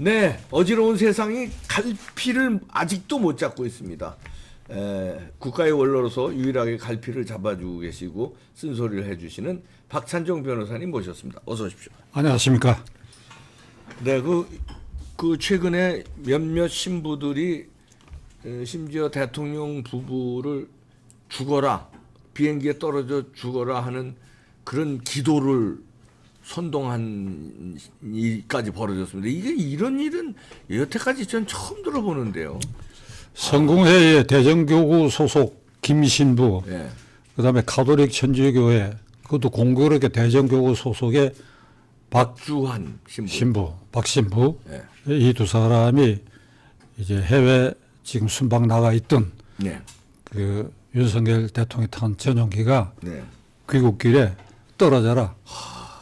네, 어지러운 세상이 갈피를 아직도 못 잡고 있습니다. 국가의 원로로서 유일하게 갈피를 잡아주고 계시고 쓴소리를 해주시는 박찬종 변호사님 모셨습니다. 어서 오십시오. 안녕하십니까. 네, 그 최근에 몇몇 신부들이 심지어 대통령 부부를 죽어라, 비행기에 떨어져 죽어라 하는 그런 기도를 선동한 일까지 벌어졌습니다. 이게 이런 일은 여태까지 전 처음 들어보는데요. 성공회의 대전교구 소속 김신부, 네. 그다음에 가톨릭 천주교회, 그것도 공교롭게 대전교구 소속의 박주환 신부. 박신부, 네. 이 두 사람이 이제 해외 지금 순방 나가 있던 네. 그 윤석열 대통령이 탄 전용기가 네. 귀국길에 떨어져라.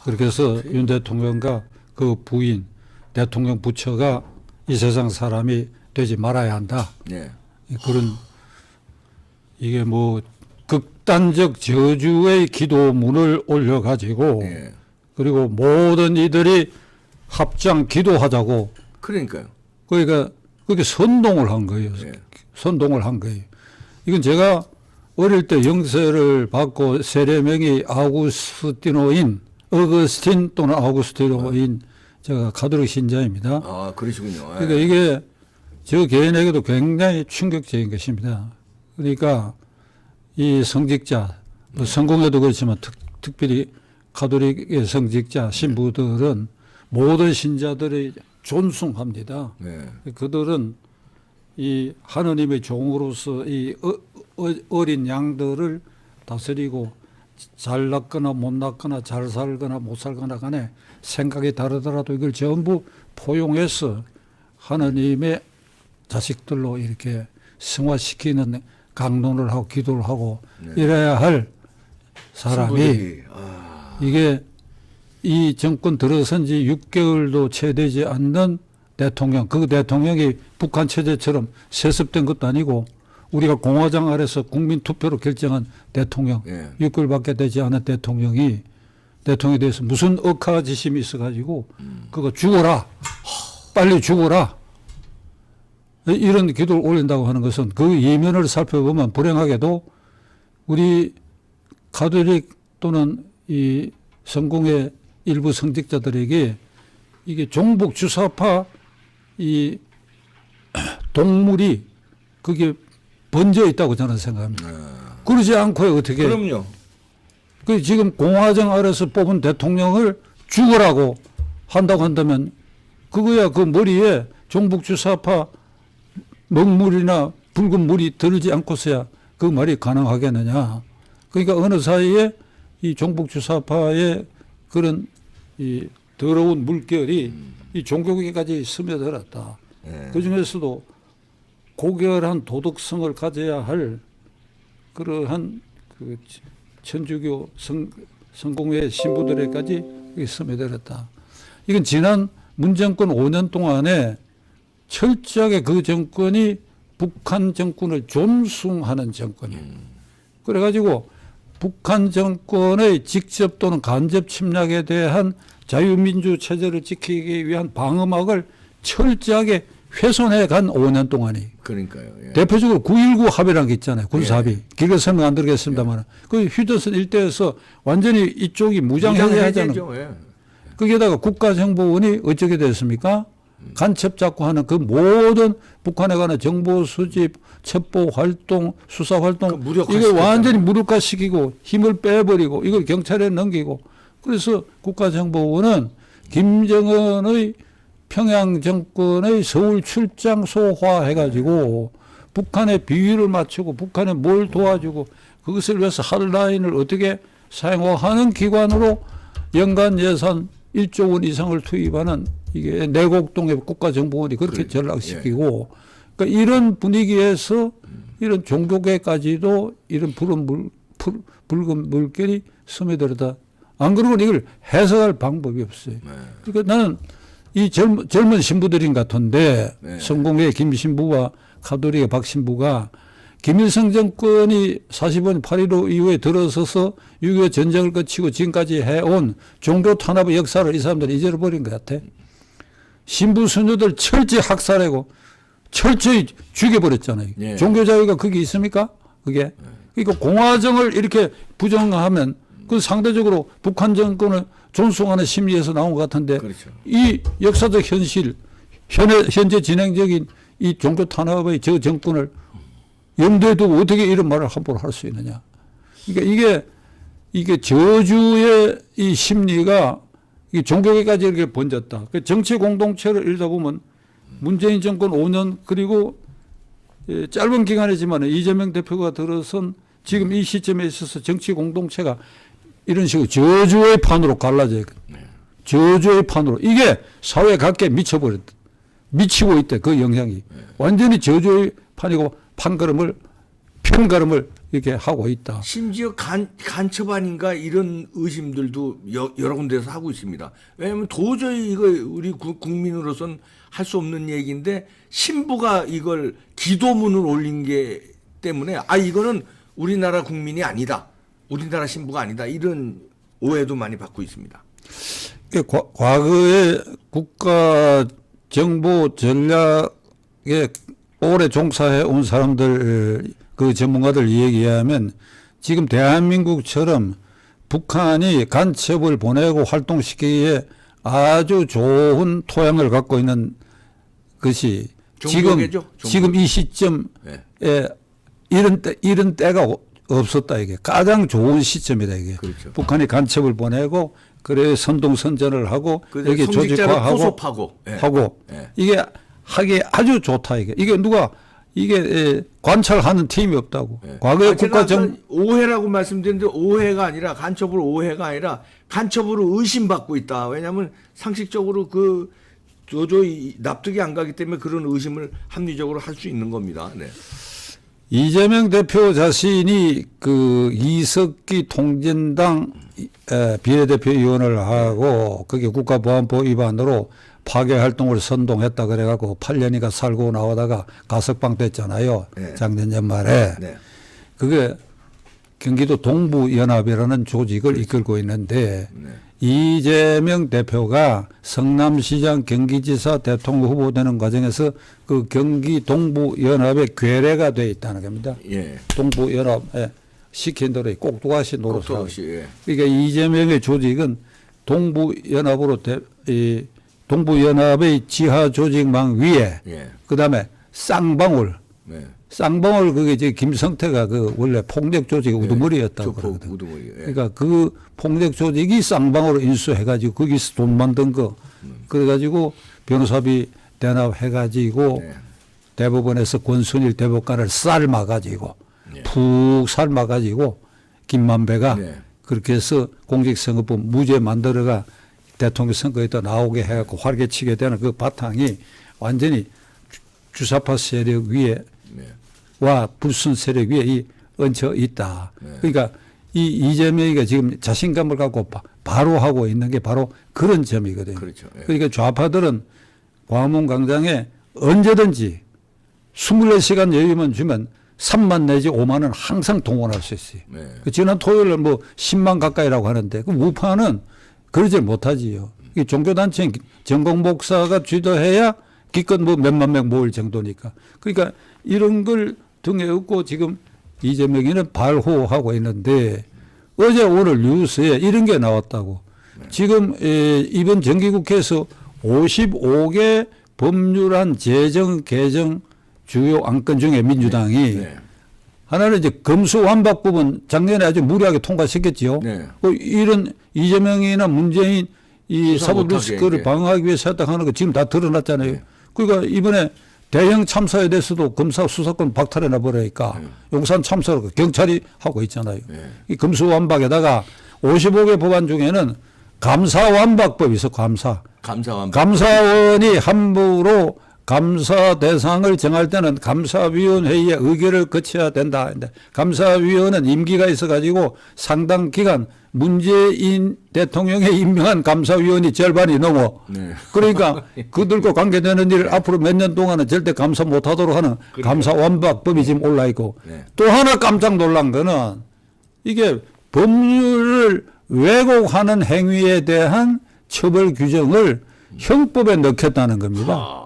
그렇게 해서 윤 대통령과 그 부인, 대통령 부처가 이 세상 사람이 되지 말아야 한다. 네. 그런 이게 뭐 극단적 저주의 기도문을 올려가지고 네. 그리고 모든 이들이 합장 기도하자고 그러니까요. 그러니까 그게 선동을 한 거예요. 네. 선동을 한 거예요. 이건 제가 어릴 때 영세를 받고 세례명이 어거스틴 또는 아우구스티노인 제가 가톨릭 신자입니다. 아, 그러시군요. 그러니까 이게 저 개인에게도 굉장히 충격적인 것입니다. 그러니까 이 성직자, 뭐 성공회도 그렇지만 특별히 가톨릭의 성직자 신부들은 모든 신자들의 존숭합니다. 네. 그들은 이 하느님의 종으로서 이 어린 양들을 다스리고 잘 낳거나 못 낳거나 잘 살거나 못 살거나 간에 생각이 다르더라도 이걸 전부 포용해서 하느님의 자식들로 이렇게 승화시키는 강론을 하고 기도를 하고 이래야 할 사람이 이게 이 정권 들어선 지 6개월도 채 되지 않는 대통령, 그 대통령이 북한 체제처럼 세습된 것도 아니고 우리가 공화당 아래서 국민 투표로 결정한 대통령, 6개월밖에 되지 않은 대통령이 대통령에 대해서 무슨 억하지심이 있어가지고 그거 죽어라, 빨리 죽어라, 이런 기도를 올린다고 하는 것은 그 이면을 살펴보면 불행하게도 우리 가톨릭 또는 이 성공의 일부 성직자들에게 이게 종북 주사파 이 동물이 그게 번져 있다고 저는 생각합니다. 그러지 않고 어떻게? 그럼요. 그 지금 공화정 아래서 뽑은 대통령을 죽으라고 한다고 한다면 그거야 그 머리에 종북 주사파 먹물이나 붉은 물이 들지 않고서야 그 말이 가능하겠느냐. 그러니까 어느 사이에 이 종북 주사파의 그런 이 더러운 물결이 이 종교계까지 스며들었다. 그 중에서도 고결한 도덕성을 가져야 할 그러한 그 천주교 성공회 신부들에까지 스며들었다. 이건 지난 문정권 5년 동안에 철저하게 그 정권이 북한 정권을 존숭하는 정권이에요. 그래가지고 북한 정권의 직접 또는 간접 침략에 대한 자유민주 체제를 지키기 위한 방어막을 철저하게 훼손해 간 5년 동안이. 그러니까요. 예. 대표적으로 9.19 합의라는 게 있잖아요. 군사합의. 길게 설명 안 드리겠습니다만. 그 휴전선 일대에서 완전히 이쪽이 무장해제하잖아요. 거기에다가 국가정보원이 어쩌게 됐습니까? 간첩 잡고 하는 그 모든 북한에 관한 정보 수집, 첩보 활동, 수사 활동 이걸 완전히 무력화시키고 힘을 빼버리고 이걸 경찰에 넘기고 그래서 국가정보원은 김정은의 평양 정권의 서울 출장 소화해가지고 북한의 비위를 맞추고 북한에 뭘 도와주고 그것을 위해서 핫라인을 어떻게 사용하는 기관으로 연간 예산 1조 원 이상을 투입하는 이게 내곡동의 국가정보원이 그렇게 전락시키고 그러니까 이런 분위기에서 이런 종교계까지도 이런 붉은 물결이 스며들었다. 안 그러고는 이걸 해석할 방법이 없어요. 그러니까 나는 이 젊은 신부들인 같은데 성공회 김신부와 가톨릭의 박신부가 김일성 정권이 45년 8.15 이후에 들어서서 6.25 전쟁을 거치고 지금까지 해온 종교 탄압의 역사를 이 사람들이 잊어버린 것 같아. 신부 수녀들 철저히 학살하고 철저히 죽여버렸잖아요. 예. 종교 자유가 그게 있습니까? 그게. 그러니까 공화정을 이렇게 부정하면 그 상대적으로 북한 정권을 존중하는 심리에서 나온 것 같은데 그렇죠. 이 역사적 현실, 현재 진행적인 이 종교 탄압의 저 정권을 염두에 두고 어떻게 이런 말을 함부로 할 수 있느냐. 그러니까 이게 저주의 이 심리가 이 종교계까지 이렇게 번졌다. 그 정치 공동체를 읽다 보면 문재인 정권 5년 그리고 짧은 기간이지만 이재명 대표가 들어선 지금 이 시점에 있어서 정치 공동체가 이런 식으로 저주의 판으로 갈라져 있거든요. 저주의 판으로. 이게 사회 각계에 미치고 있대, 그 영향이. 완전히 저주의 판이고 편가름을 이렇게 하고 있다. 심지어 간첩 아닌가 이런 의심들도 여러 군데서 하고 있습니다. 왜냐하면 도저히 이거 우리 국민으로선 할 수 없는 얘기인데 신부가 이걸 기도문을 올린 게 때문에 이거는 우리나라 국민이 아니다. 우리나라 신부가 아니다. 이런 오해도 많이 받고 있습니다. 과거에 국가 정보 전략에 오래 종사해 온 사람들 그 전문가들 얘기에 하면 지금 대한민국처럼 북한이 간첩을 보내고 활동시키기에 아주 좋은 토양을 갖고 있는 것이 지금 이 시점에 네. 이런 때가 없었다 이게 가장 좋은 시점이다 이게. 그렇죠. 북한이 간첩을 보내고 그래 선동선전을 하고 여기 조직화하고 포섭하고 하고 네. 이게 하기에 아주 좋다 이게. 이게 관찰하는 팀이 없다고. 네. 과거에 오해라고 말씀드렸는데 오해가 아니라 간첩으로 의심받고 있다. 왜냐하면 상식적으로 그 도저히 납득이 안 가기 때문에 그런 의심을 합리적으로 할 수 있는 겁니다. 네. 이재명 대표 자신이 그 이석기 통진당 비례대표 의원을 하고 그게 국가보안법 위반으로 파괴 활동을 선동했다 그래갖고 8년이가 살고 나오다가 가석방 됐잖아요. 네. 작년 연말에. 네. 그게 경기도 동부연합이라는 조직을 그렇죠. 이끌고 있는데 네. 이재명 대표가 성남시장 경기지사 대통령 후보 되는 과정에서 그 경기 동부연합에 괴뢰가 돼 있다는 겁니다. 예. 동부연합에 시킨 대로 꼭두가시 노릇하고. 예. 그러니까 이재명의 조직은 동부연합으로 동부연합의 지하 조직망 위에 예. 그다음에 쌍방울. 네. 쌍방울 그게 이제 김성태가 그 원래 폭력 조직 우두머리였다고 그러거든. 우두머리. 예. 그러니까 그 폭력 조직이 쌍방울을 인수해가지고 거기서 돈 만든 거. 그래가지고 변호사비 대납해가지고 네. 대법원에서 권순일 대법관을 삶아가지고 네. 푹 삶아가지고 김만배가 네. 그렇게 해서 공직선거법 무죄 만들어가 대통령 선거에도 나오게 해갖고 활개치게 되는 그 바탕이 완전히 주사파 세력 위에 네. 와 불순 세력 위에 얹혀 있다. 네. 그러니까 이 이재명이가 지금 자신감을 갖고 바로 하고 있는 게 바로 그런 점이거든요. 그렇죠. 네. 그러니까 좌파들은 광화문 광장에 언제든지 24시간 여유만 주면 3만 내지 5만 원 항상 동원할 수 있어요. 네. 지난 토요일에 뭐 10만 가까이라고 하는데 그 우파는 그러지 못하지요. 종교단체 전공 목사가 주도해야 기껏 뭐 몇만 명 모일 정도니까. 그러니까 이런 걸 등에 업고 지금 이재명이는 발호하고 있는데 어제 오늘 뉴스에 이런 게 나왔다고. 네. 지금 이번 정기국회에서 55개 법률안 제정 개정 주요 안건 중에 민주당이 네. 하나는 이제 검수완박 부분 작년에 아주 무리하게 통과시켰지요. 네. 이런 이재명이나 문재인 이 사법 리스크를 방어하기 위해서 했다 하는 거 지금 다 드러났잖아요. 네. 그러니까 이번에 대형 참사에 대해서도 검사 수사권 박탈해놔 버리니까 용산 참사로 경찰이 하고 있잖아요. 네. 이 검수완박에다가 55개 법안 중에는 감사완박법이 있어. 감사원이 함부로 감사 대상을 정할 때는 감사위원회의의 의결을 거쳐야 된다. 감사위원은 임기가 있어가지고 상당 기간 문재인 대통령의 임명한 감사위원이 절반이 넘어. 네. 그러니까 그들과 관계되는 일을 앞으로 몇 년 동안은 절대 감사 못하도록 하는 감사완박법이 지금 올라있고 네. 또 하나 깜짝 놀란 거는 이게 법률을 왜곡하는 행위에 대한 처벌 규정을 형법에 넣겠다는 겁니다.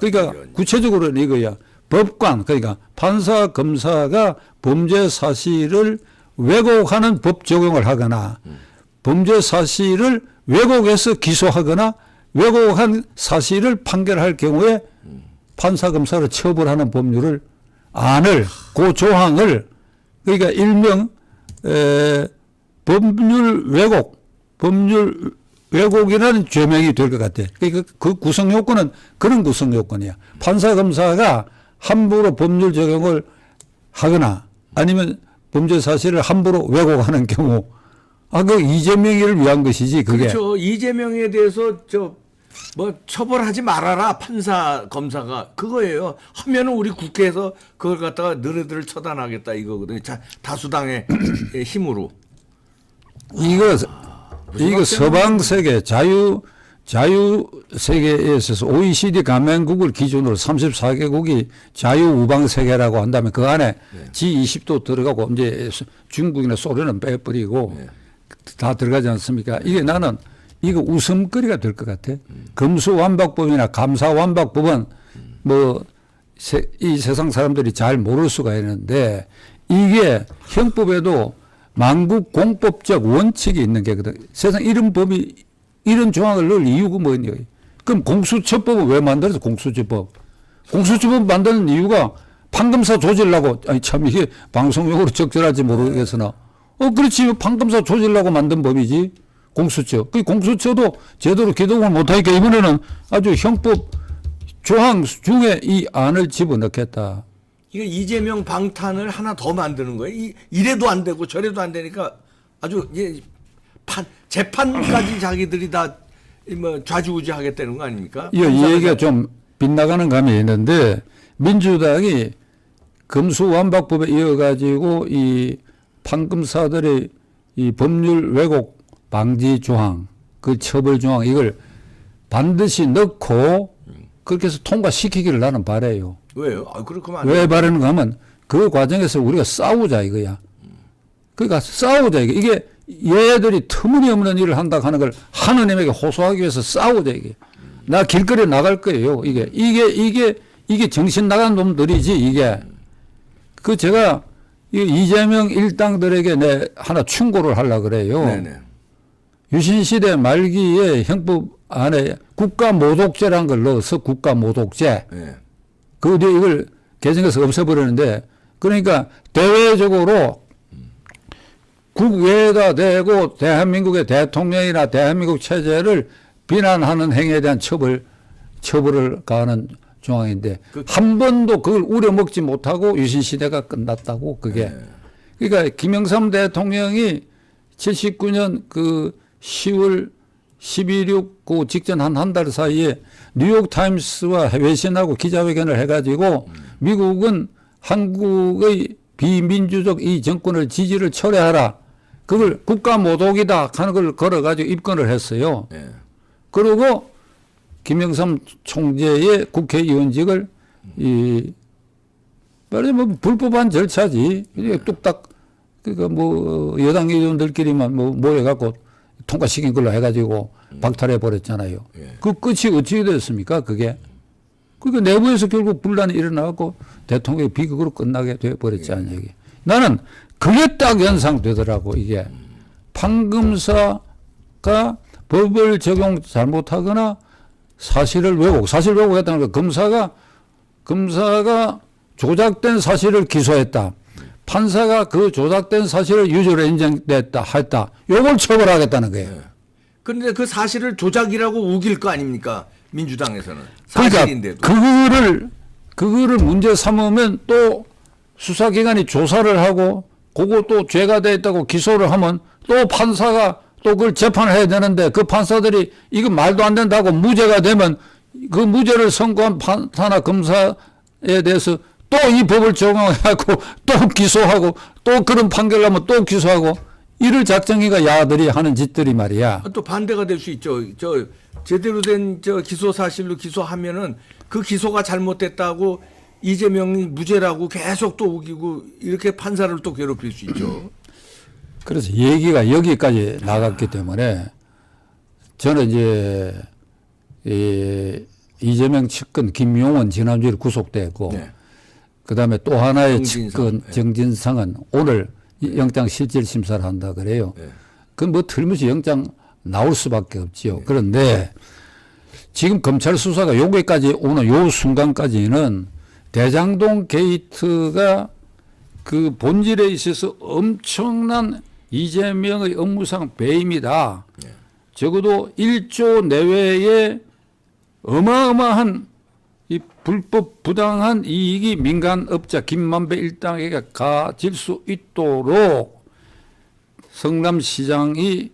그러니까 구체적으로는 이거야. 법관, 그러니까 판사, 검사가 범죄 사실을 왜곡하는 법 적용을 하거나 범죄 사실을 왜곡해서 기소하거나 왜곡한 사실을 판결할 경우에 판사, 검사를 처벌하는 안을, 그 조항을, 그러니까 일명 법률 왜곡이라는 죄명이 될 것 같아. 그러니까 그 구성 요건은 그런 구성 요건이야. 판사, 검사가 함부로 법률 적용을 하거나 아니면 범죄 사실을 함부로 왜곡하는 경우, 그 이재명이를 위한 것이지, 그게. 그렇죠. 이재명에 대해서 처벌하지 말아라, 판사, 검사가. 그거예요. 하면은 우리 국회에서 그걸 갖다가 너네들을 처단하겠다, 이거거든요. 다수당의 힘으로. 이거 서방 세계, 자유 세계에 있어서 OECD 가맹국을 기준으로 34개국이 자유우방 세계라고 한다면 그 안에 G20도 들어가고 이제 중국이나 소련은 빼버리고 다 들어가지 않습니까? 이게 나는 이거 웃음거리가 될 것 같아. 검수완박법이나 감사완박법은 이 세상 사람들이 잘 모를 수가 있는데 이게 형법에도 만국공법적 원칙이 있는 게거든. 세상 이런 조항을 넣을 이유가 뭐냐. 그럼 공수처법은 왜 만들어서 공수처법? 공수처법 만드는 이유가 판검사 조지려고, 아니 참 이게 방송용으로 적절할지 모르겠으나, 그렇지. 판검사 조지려고 만든 법이지. 공수처. 그 공수처도 제대로 기동을 못하니까 이번에는 아주 형법 조항 중에 이 안을 집어넣겠다. 이게 이재명 방탄을 하나 더 만드는 거예요. 이래도 안 되고 저래도 안 되니까 아주 재판까지 자기들이 다 좌지우지하겠다는 거 아닙니까? 이 얘기가 좀 빗나가는 감이 있는데 민주당이 검수완박법에 이어가지고 이 판검사들의 이 법률 왜곡 방지 조항, 그 처벌 조항 이걸 반드시 넣고 그렇게 해서 통과시키기를 나는 바라요. 왜요? 그렇게 하면 왜 바라는가 하면 그 과정에서 우리가 싸우자 이거야. 그러니까 싸우자 이게 얘들이 터무니없는 일을 한다 하는 걸 하느님에게 호소하기 위해서 싸우자 이게. 나 길거리에 나갈 거예요. 이게 정신 나간 놈들이지 이게. 제가 이재명 일당들에게 내 하나 충고를 하려고 그래요. 네네. 유신시대 말기에 형법 안에 국가모독죄라는 걸 넣어서 국가모독죄. 네. 그 뒤에 이걸 개정해서 없애버리는데 그러니까 대외적으로 국외에다 대고 대한민국의 대통령이나 대한민국 체제를 비난하는 행위에 대한 처벌을 가하는 조항인데 한 번도 그걸 우려먹지 못하고 유신시대가 끝났다고 그게. 네. 그러니까 김영삼 대통령이 79년 그 10월 12.6 그 직전 한 달 사이에 뉴욕타임스와 외신하고 기자회견을 해가지고 미국은 한국의 비민주적 이 정권을 지지를 철회하라. 그걸 국가모독이다 하는 걸 걸어가지고 입건을 했어요. 네. 그리고 김영삼 총재의 국회의원직을 말하자면 불법한 절차지. 뚝딱 여당 의원들끼리만 모여갖고 통과시킨 걸로 해가지고 박탈해 버렸잖아요. 예. 그 끝이 어떻게 됐습니까? 그게. 그러니까 내부에서 결국 분란이 일어나고 대통령이 비극으로 끝나게 돼 버렸지 않냐. 이게. 나는 그게 딱 연상되더라고 이게. 판검사가 법을 적용 잘못하거나 사실 왜곡했다는 거. 검사가 조작된 사실을 기소했다. 판사가 그 조작된 사실을 유죄로 했다. 요걸 처벌하겠다는 거예요. 그런데 그 사실을 조작이라고 우길 거 아닙니까? 민주당에서는. 그러니까 사실인데도. 그거를 문제 삼으면 또 수사기관이 조사를 하고 그거 또 죄가 돼 있다고 기소를 하면 또 판사가 또 그걸 재판을 해야 되는데 그 판사들이 이거 말도 안 된다고 무죄가 되면 그 무죄를 선고한 판사나 검사에 대해서 또 이 법을 적용하고 또 기소하고 또 그런 판결 나면 또 기소하고 이를 작정이가 야들이 하는 짓들이 말이야. 또 반대가 될 수 있죠. 제대로 된 기소 사실로 기소하면은 그 기소가 잘못됐다고 이재명이 무죄라고 계속 또 우기고 이렇게 판사를 또 괴롭힐 수 있죠. 그래서 얘기가 여기까지 나갔기 때문에 저는 이제 이재명 측근 김용원 지난주에 구속됐고 네. 그다음에 또 하나의 정진상. 측근 네. 정진상은 오늘 영장 실질 심사를 한다 그래요. 네. 그건 뭐 틀림없이 영장 나올 수밖에 없지요. 그런데 지금 검찰 수사가 여기까지 오는 요 순간까지는 대장동 게이트가 그 본질에 있어서 엄청난 이재명의 업무상 배임이다. 네. 적어도 1조 내외의 어마어마한 이 불법 부당한 이익이 민간업자 김만배 일당에게 가질 수 있도록 성남시장이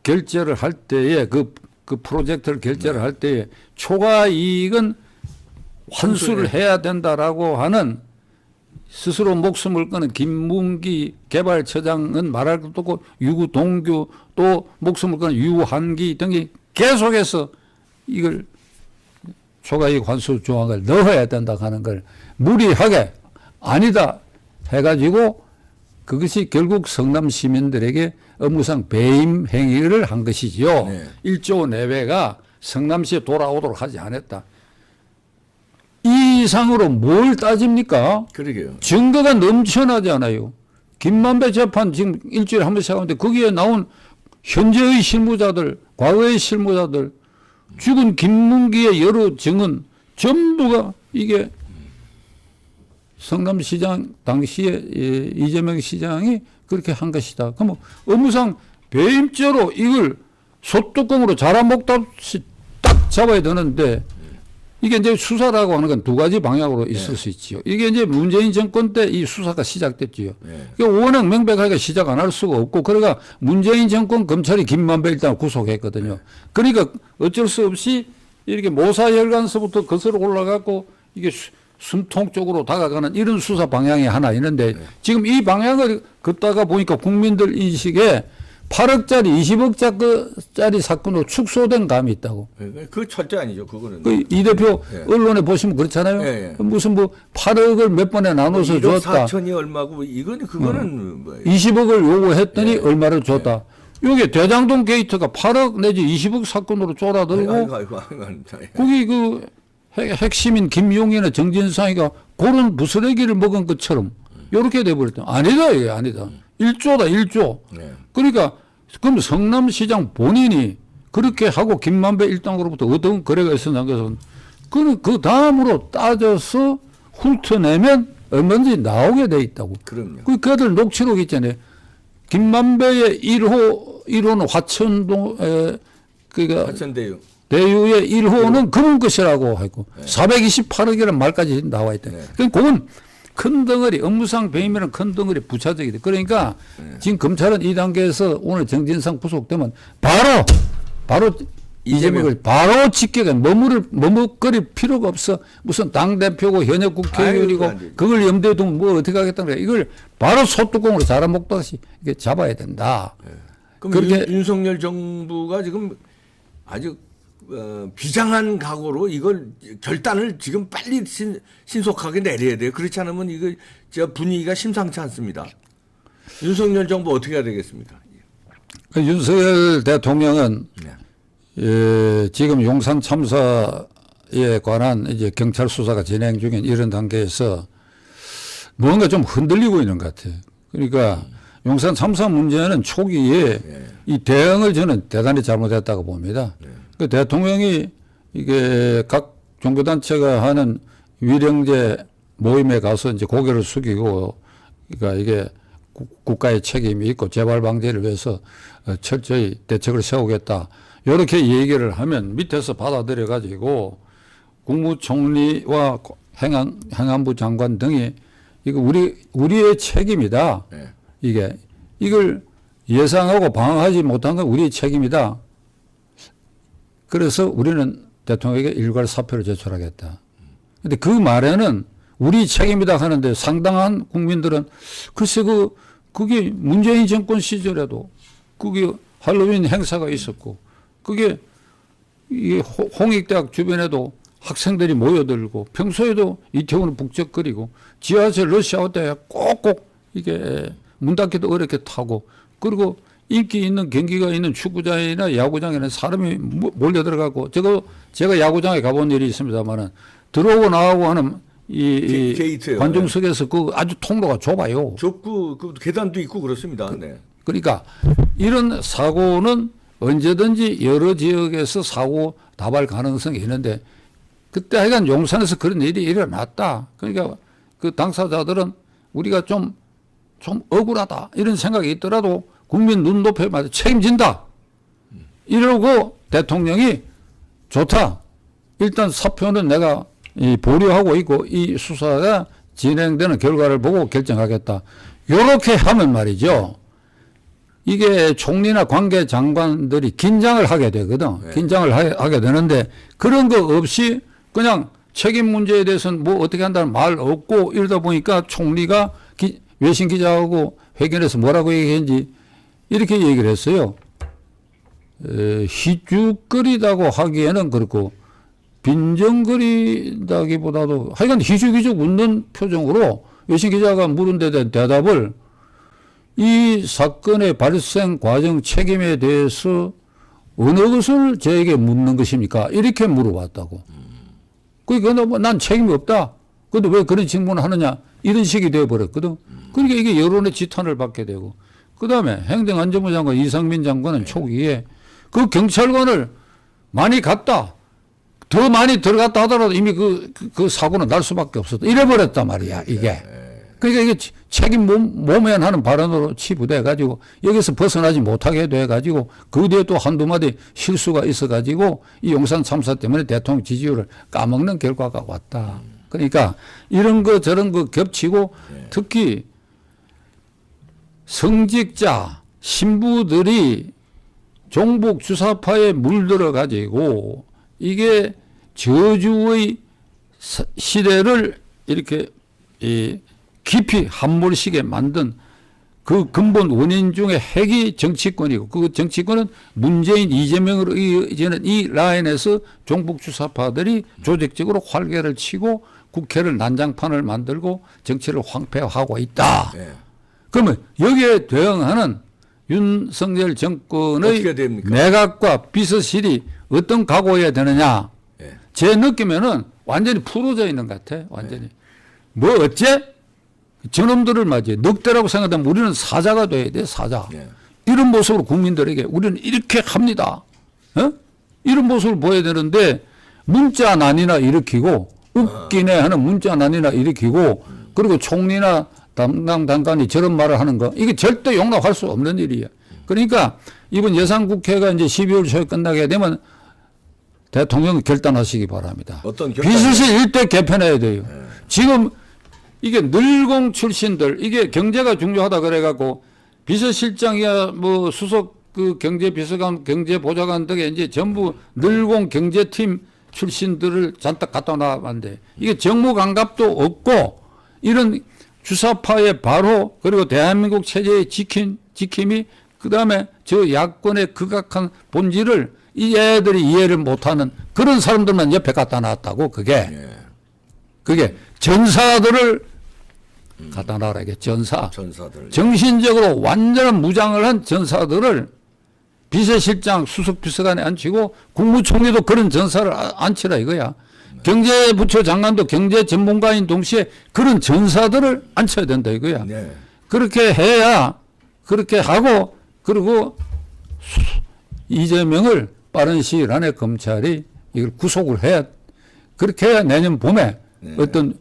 결재를 할 때에 그 프로젝트를 결재를 할 때에 초과 이익은 환수를 해야 된다라고 하는 스스로 목숨을 끊은 김문기 개발처장은 말할 것도 없고 유동규 또 목숨을 끊은 유한기 등이 계속해서 이걸 초과이익 환수 조항을 넣어야 된다 하는 걸 무리하게 아니다 해가지고 그것이 결국 성남 시민들에게 업무상 배임 행위를 한 것이지요. 네. 1조 내외가 성남시에 돌아오도록 하지 않았다. 이 이상으로 뭘 따집니까? 그러게요. 증거가 넘쳐나잖아요. 김만배 재판 지금 일주일에 한 번씩 하는데 거기에 나온 현재의 실무자들, 과거의 실무자들, 죽은 김문기의 여러 증언 전부가 이게 성남시장 당시에 이재명 시장이 그렇게 한 것이다. 그럼 업무상 배임죄로 이걸 소뚜껑으로 자라목답시 딱 잡아야 되는데 이게 이제 수사라고 하는 건 두 가지 방향으로 있을 수 있지요. 이게 이제 문재인 정권 때 이 수사가 시작됐지요. 그러니까 워낙 명백하게 시작 안 할 수가 없고 그러니까 문재인 정권 검찰이 김만배 일단 구속했거든요. 그러니까 어쩔 수 없이 이렇게 모사혈관서부터 거슬러 올라가고 이게 숨통 쪽으로 다가가는 이런 수사 방향이 하나 있는데 지금 이 방향을 걷다가 보니까 국민들 인식에 8억짜리 20억짜리 사건으로 축소된 감이 있다고. 그 절대 아니죠. 그거는. 이 대표 언론에 보시면 그렇잖아요. 무슨 뭐 8억을 몇 번에 나눠서 1억 줬다. 4천이 얼마고 이거는 그거는 뭐예요? 20억을 요구했더니 얼마를 줬다. 여기 대장동 게이트가 8억 내지 20억 사건으로 쫄아들고 아이고. 거기 그 핵심인 김용인의 정진상이가 그런 부스러기를 먹은 것처럼 이렇게 돼버렸다. 아니다 이게 아니다. 1조다 1조. 그러니까 그럼 성남시장 본인이 그렇게 하고 김만배 일당으로부터 어떤 거래가 있었냐는 것은 그는 그 다음으로 따져서 훑어내면 얼마든지 나오게 돼 있다고. 그럼요. 그들 녹취록 있잖아요. 김만배의 1호는 화천동 그러니까 하천대유. 대유의 1호는 그런 것이라고 하고 428억이라는 말까지 나와 있다. 그건 큰 덩어리 업무상 배임이라는 큰 덩어리 부차적이다. 그러니까 지금 검찰은 이 단계에서 오늘 정진상 구속되면 바로 이재명을 바로 직격해 머뭇거릴 필요가 없어. 무슨 당대표고 현역 국회의원이고 그걸 염두에 두면 뭐 어떻게 하겠다는 거야. 이걸 바로 소뚜껑으로 자라먹듯이 이렇게 잡아야 된다. 그럼 그렇게 윤석열 정부가 지금 아주 비장한 각오로 이걸 결단을 지금 빨리 신속하게 내려야 돼요. 그렇지 않으면 이거 저 분위기가 심상치 않습니다. 윤석열 정부 어떻게 해야 되겠습니까? 윤석열 대통령은 지금 용산 참사에 관한 이제 경찰 수사가 진행 중인 이런 단계에서 뭔가 좀 흔들리고 있는 것 같아요. 그러니까 용산 참사 문제는 초기에 이 대응을 저는 대단히 잘못했다고 봅니다. 그 대통령이 이게 각 종교단체가 하는 위령제 모임에 가서 이제 고개를 숙이고 그러니까 이게 국가의 책임이 있고 재발 방지를 위해서 철저히 대책을 세우겠다. 이렇게 얘기를 하면 밑에서 받아들여 가지고 국무총리와 행안부 장관 등이 이거 우리의 책임이다. 이걸 예상하고 방어하지 못한 건 우리의 책임이다. 그래서 우리는 대통령에게 일괄 사표를 제출하겠다. 그런데 그 말에는 우리 책임이다 하는데 상당한 국민들은 글쎄 그게 문재인 정권 시절에도 그게 할로윈 행사가 있었고 그게 이 홍익대학 주변에도 학생들이 모여들고 평소에도 이태원을 북적거리고 지하철 러시아워 때 꼭꼭 이게 문 닫기도 어렵게 타고 그리고 인기 있는 경기가 있는 축구장이나 야구장에는 사람이 몰려 들어가고 제가 야구장에 가본 일이 있습니다만은 들어오고 나오고 하는 이 게이트요. 관중석에서 그 아주 통로가 좁아요. 좁고 그 계단도 있고 그렇습니다. 네. 그러니까 이런 사고는 언제든지 여러 지역에서 사고 다발 가능성이 있는데 그때 하여간 용산에서 그런 일이 일어났다. 그러니까 그 당사자들은 우리가 좀 억울하다 이런 생각이 있더라도 국민 눈높이에 맞아 책임진다. 이러고 대통령이 좋다. 일단 사표는 내가 보류하고 있고 이 수사가 진행되는 결과를 보고 결정하겠다. 이렇게 하면 말이죠. 이게 총리나 관계 장관들이 긴장을 하게 되거든. 네. 긴장을 하게 되는데 그런 거 없이 그냥 책임 문제에 대해서는 뭐 어떻게 한다는 말 없고 이러다 보니까 총리가 외신 기자하고 회견에서 뭐라고 얘기했는지 이렇게 얘기를 했어요. 희죽거리다고 하기에는 그렇고 빈정거리다기보다도 하여간 희죽희죽 웃는 표정으로 외신 기자가 물은 데 대한 대답을 이 사건의 발생 과정 책임에 대해서 어느 것을 저에게 묻는 것입니까? 이렇게 물어봤다고. 그러니까 난 책임이 없다. 근데 왜 그런 질문을 하느냐? 이런 식이 되어버렸거든. 그러니까 이게 여론의 지탄을 받게 되고. 그 다음에 행정안전부 장관 이상민 장관은 초기에 그 경찰관을 많이 갔다. 더 많이 들어갔다 하더라도 이미 그 사고는 날 수밖에 없었다. 이래버렸단 말이야, 이게. 그러니까 이게 책임 모면하는 발언으로 치부돼 가지고 여기서 벗어나지 못하게 돼 가지고 그 뒤에 또 한두 마디 실수가 있어 가지고 이 용산 참사 때문에 대통령 지지율을 까먹는 결과가 왔다. 그러니까 이런 거 저런 거 겹치고 특히 성직자 신부들이 종북 주사파에 물들어 가지고 이게 저주의 시대를 이렇게 깊이 함몰시게 만든 그 근본 원인 중에 핵이 정치권이고 그 정치권은 문재인 이재명으로 이제는 이 라인에서 종북 주사파들이 조직적으로 활개를 치고 국회를 난장판을 만들고 정치를 황폐화하고 있다. 네. 그러면 여기에 대응하는 윤석열 정권의 내각과 비서실이 어떤 각오해야 되느냐. 네. 제 느낌에는 완전히 풀어져 있는 것 같아. 완전히. 네. 뭐 어째? 저놈들을 맞이해. 늑대라고 생각하면 우리는 사자가 돼야 돼. 사자. 네. 이런 모습으로 국민들에게 우리는 이렇게 합니다. 어? 이런 모습을 보여야 되는데 문자 난이나 일으키고 웃기네 하는 문자 난이나 일으키고 그리고 총리나 담당 장관이 저런 말을 하는 거 이게 절대 용납할 수 없는 일이에요. 그러니까 이번 예산국회가 이제 12월 초에 끝나게 되면 대통령 결단하시기 바랍니다. 어떤 비서실 일대 개편해야 돼요. 지금 이게 늘공 출신들 이게 경제가 중요하다 그래갖고 비서실장이야 뭐 수석 그 경제비서관 경제보좌관 등에 이제 전부 늘공 경제팀 출신들을 잔뜩 갖다 놔봤는데 이게 정무감각도 없고 이런 주사파의 바로 그리고 대한민국 체제의 지킴이 그다음에 저 야권의 극악한 본질을 이 애들이 이해를 못하는 그런 사람들만 옆에 갖다 놨다고 그게 전사들을 갖다 놔라 이게 전사들 정신적으로 완전한 무장을 한 전사들을 비서실장 수석비서관에 앉히고 국무총리도 그런 전사를 앉히라 이거야. 경제부처 장관도 경제 전문가인 동시에 그런 전사들을 앉혀야 된다 이거야. 네. 그렇게 해야 그렇게 하고 그리고 이재명을 빠른 시일 안에 검찰이 이걸 구속을 해야 그렇게 해야 내년 봄에 어떤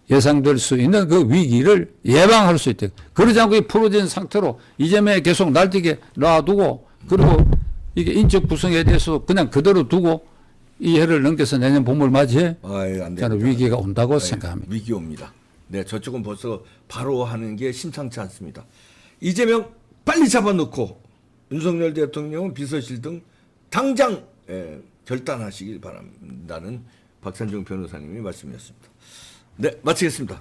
예상될 수 있는 그 위기를 예방할 수 있다. 그러지 않고 풀어진 상태로 이재명이 계속 날뛰게 놔두고 그리고 이게 인적 구성에 대해서 그냥 그대로 두고 이 해를 넘겨서 내년 봄을 맞이해 저는 위기가 온다고 생각합니다. 위기 옵니다. 네, 저쪽은 벌써 바로 하는 게 심상치 않습니다. 이재명 빨리 잡아놓고 윤석열 대통령은 비서실 등 당장 결단하시길 바란다는 박찬종 변호사님의 말씀이었습니다. 네, 마치겠습니다.